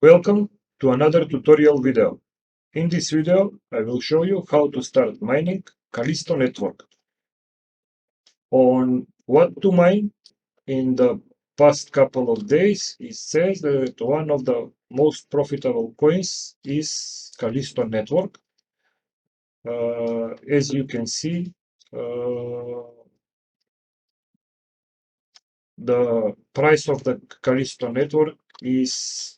Welcome to another tutorial video. In this video, I will show you how to start mining Callisto Network. On what to mine, in the past couple of days, it says that one of the most profitable coins is Callisto Network. As you can see, the price of the Callisto Network is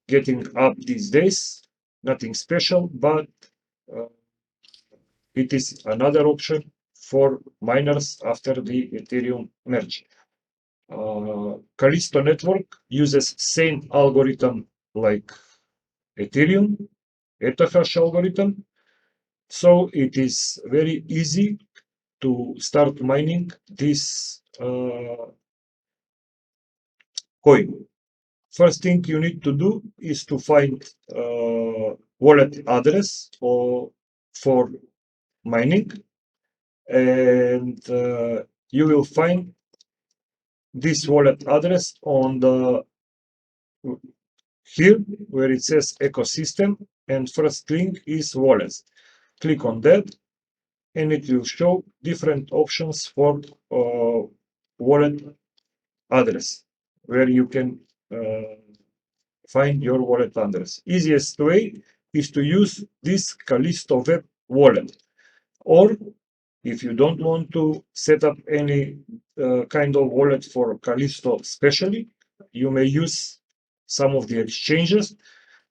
getting up these days. Nothing special, but it is another option for miners after the Ethereum merge. Callisto Network uses same algorithm like Ethereum, ETH algorithm, so it is very easy to start mining this coin. First thing you need to do is to find wallet address for mining, and you will find this wallet address on the here where it says ecosystem, and first link is wallets. Click on that and it will show different options for wallet address where you can find your wallet address. Easiest way is to use this Callisto web wallet, or if you don't want to set up any kind of wallet for Callisto specially, you may use some of the exchanges.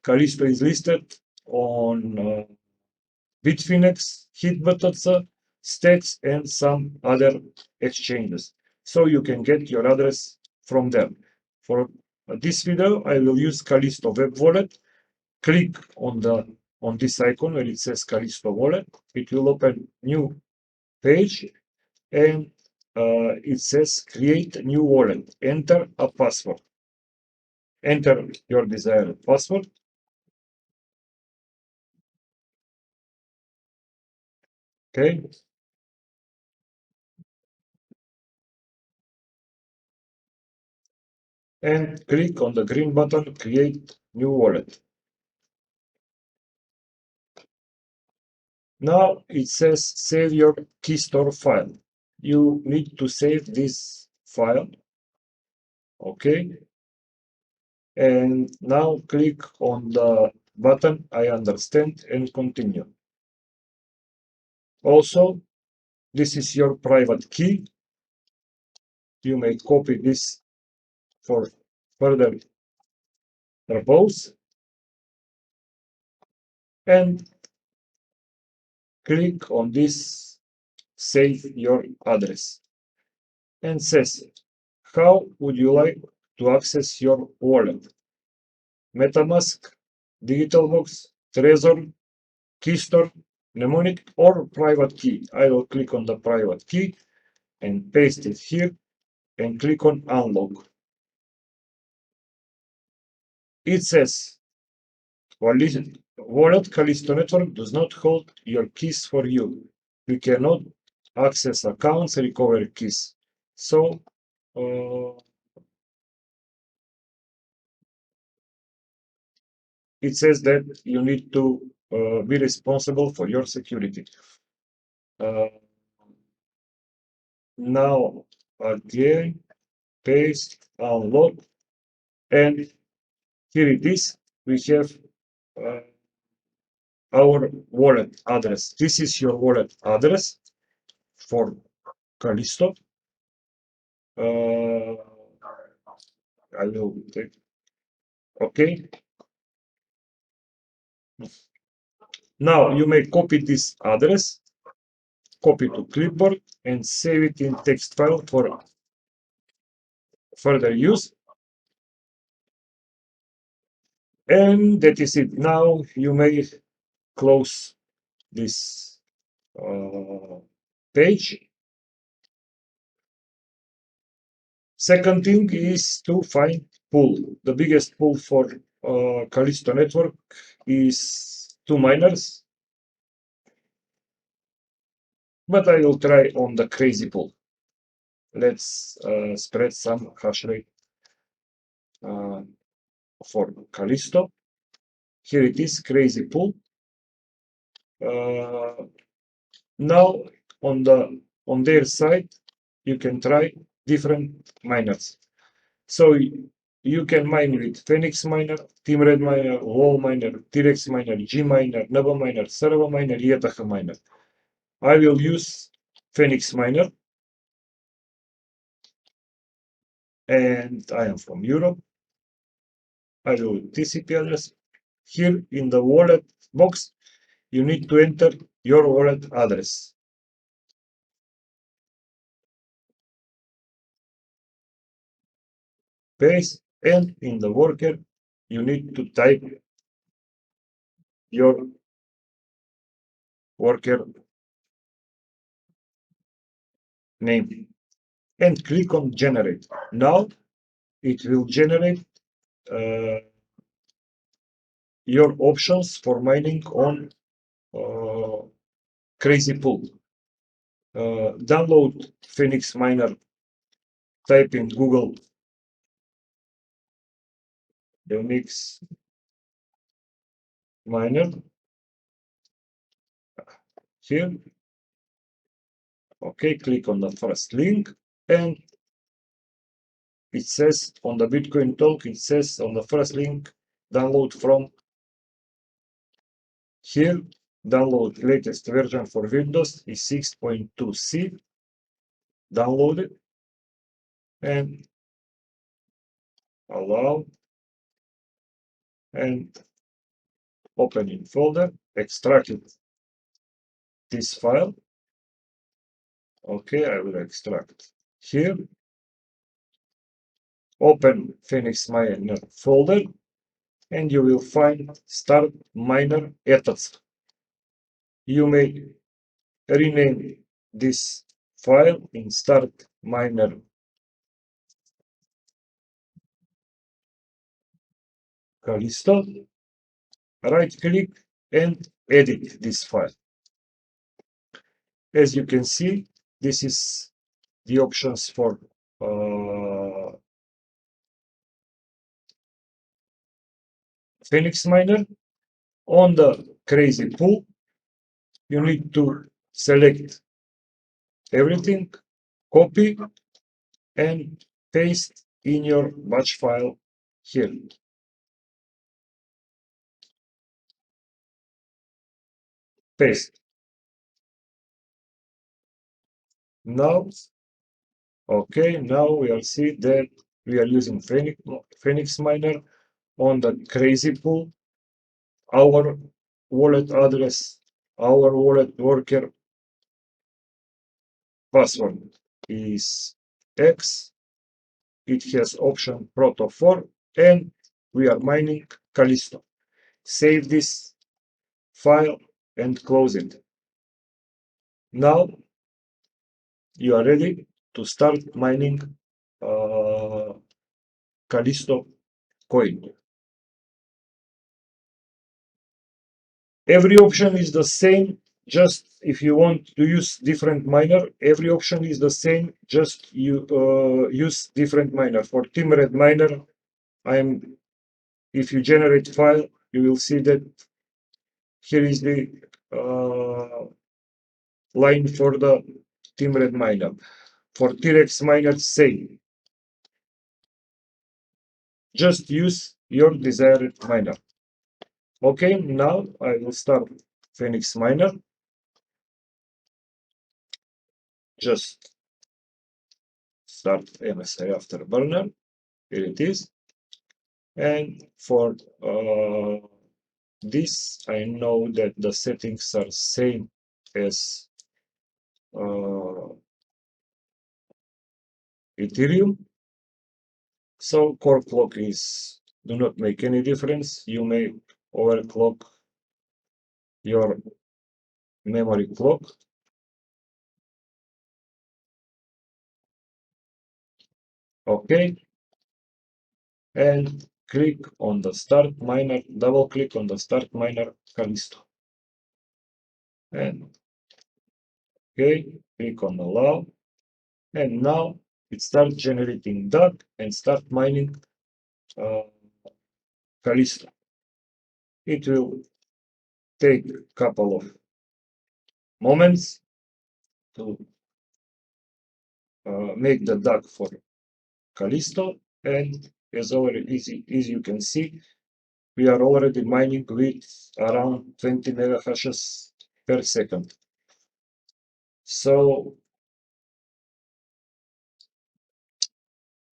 Callisto is listed on Bitfinex, Hitbtc, Stacks, and some other exchanges. So you can get your address from them. For this video, I will use Callisto web wallet. Click on this icon where it says Callisto wallet. It will open new page, and it says create new wallet. Enter a password. Enter your desired password. Okay. And click on the green button, create new wallet. Now it says save your key store file. You need to save this file. Okay. And now click on the button I understand and continue. Also, this is your private key. You may copy this for further purpose and click on this save your address, and says how would you like to access your wallet? MetaMask, DigitalBox, Trezor, Keystore, mnemonic, or private key. I will click on the private key and paste it here and click on unlock. It says wallet Callisto Network does not hold your keys for you. You cannot access accounts, recover keys. So it says that you need to be responsible for your security. Now again, paste, unlock, and here it is. We have our wallet address. This is your wallet address for Callisto. I will take. Okay. Now you may copy this address, copy to clipboard, and save it in text file for further use. And that is it. Now you may close this page. Second thing is to find pool. The biggest pool for Callisto Network is 2 miners, but I will try on the crazy pool. Let's spread some hash rate. for Callisto. Here it is, crazy pool. Now on their site you can try different miners. So you can mine with Phoenix miner, Team Red miner, Wall miner, T-Rex miner, G miner, Nova miner, Servo miner, ETH miner. I will use Phoenix miner, and I am from Europe. I will TCP address. Here in the wallet box, you need to enter your wallet address. Paste, and in the worker, you need to type your worker name and click on generate. Now it will generate your options for mining on crazy pool. Download Phoenix miner, type in Google Phoenix miner here. Okay, click on the first link, and it says on the Bitcoin talk, it says on the first link, download from here. Download latest version for Windows is 6.2c. Download it and allow, and open in folder, extract this file. Okay, I will extract here. Open Phoenix miner folder, and you will find start miner ethods. You may rename this file in start miner Callisto. Right click and edit this file. As you can see, this is the options for Phoenix miner. On the crazy pool, you need to select everything, copy, and paste in your batch file here. Paste. Now, okay, now we will see that we are using Phoenix miner on the crazy pool. Our wallet address, our wallet worker password is X. It has option Proto 4, and we are mining Callisto. Save this file and close it. Now you are ready to start mining Callisto coin. Every option is the same. Just if you want to use different miner, every option is the same. Just you use different miner. For Team Red miner, if you generate file, you will see that here is the line for the Team Red miner. For T-Rex miner, same. Just use your desired miner. Okay, now I will start Phoenix miner. Just start MSI afterburner. Here it is. And for this, I know that the settings are same as Ethereum. So core clock do not make any difference. You may overclock your memory clock. Okay. And click on the start miner, double click on the start miner Callisto. And okay, click on allow. And now it starts generating DAG and start mining Callisto. It will take a couple of moments to make the DAG for Callisto, and as you can see, we are already mining with around 20 megahashes per second. So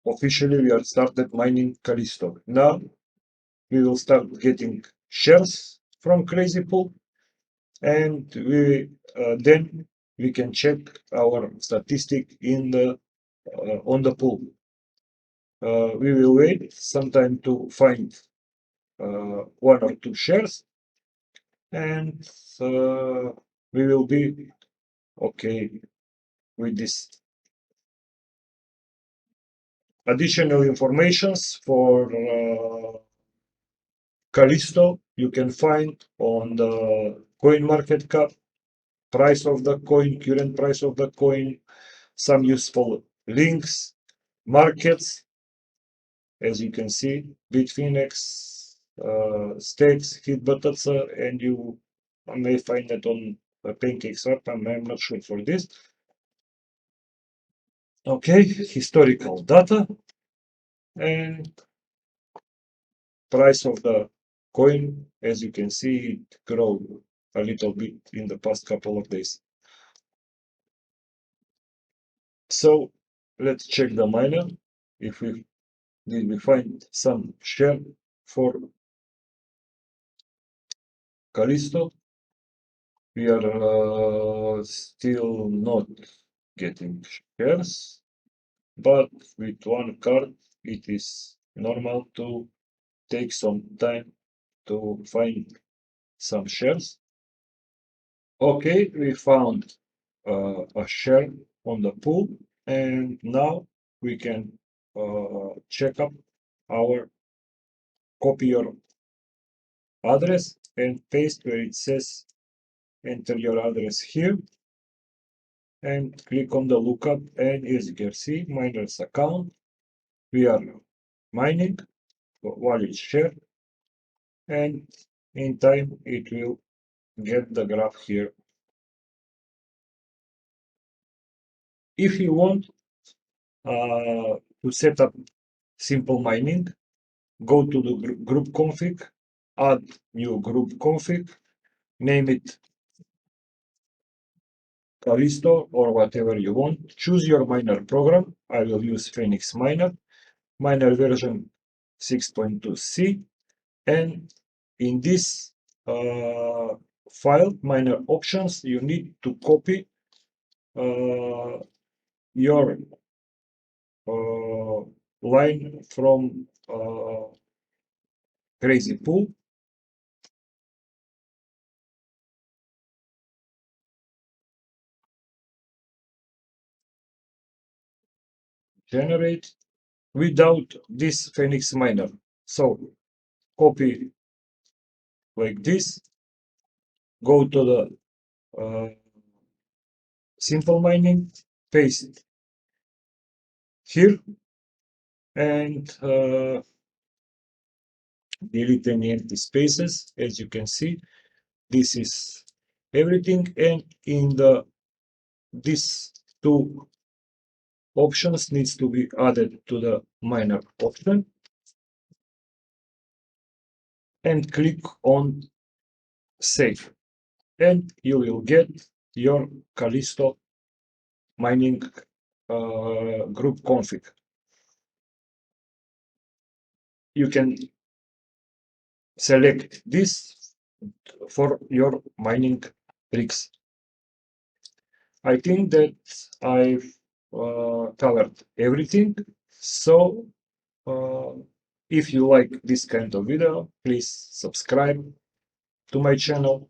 officially we are started mining Callisto. Now we will start getting shares from Crazy Pool, and then we can check our statistic in the on the pool. We will wait some time to find 1 or 2 shares, and we will be okay with this. Additional informations for Callisto you can find on the coin market cap, price of the coin, current price of the coin, some useful links, markets, as you can see, Bitfinex, Stakes, HitBTC, and you may find it on PancakeSwap. I'm not sure for this. Okay, historical data and price of the coin. As you can see, it grew a little bit in the past couple of days. So let's check the miner. If we did we find some share for Callisto? We are still not getting shares, but with one card it is normal to take some time to find some shares. Okay, we found a share on the pool, and now we can check up our copy your address and paste where it says enter your address here, and click on the lookup, and as you can see, miners account, we are mining wallet share, and in time it will get the graph here. If you want to set up simple mining, go to the group config, add new group config, name it Callisto or whatever you want. Choose your miner program. I will use Phoenix Miner, miner version 6.2c, and in this file, miner options, you need to copy your line from Crazy Pool. Generate without this Phoenix Miner. So copy like this, go to the simple mining, paste here, and delete any empty spaces. As you can see, this is everything, and in the these two options needs to be added to the miner option, and click on save, and you will get your Callisto mining group config. You can select this for your mining rigs. I think that I've covered everything. So if you like this kind of video, please subscribe to my channel,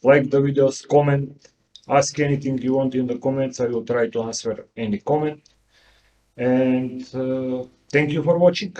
like the videos, comment, ask anything you want in the comments. I will try to answer any comment. And thank you for watching.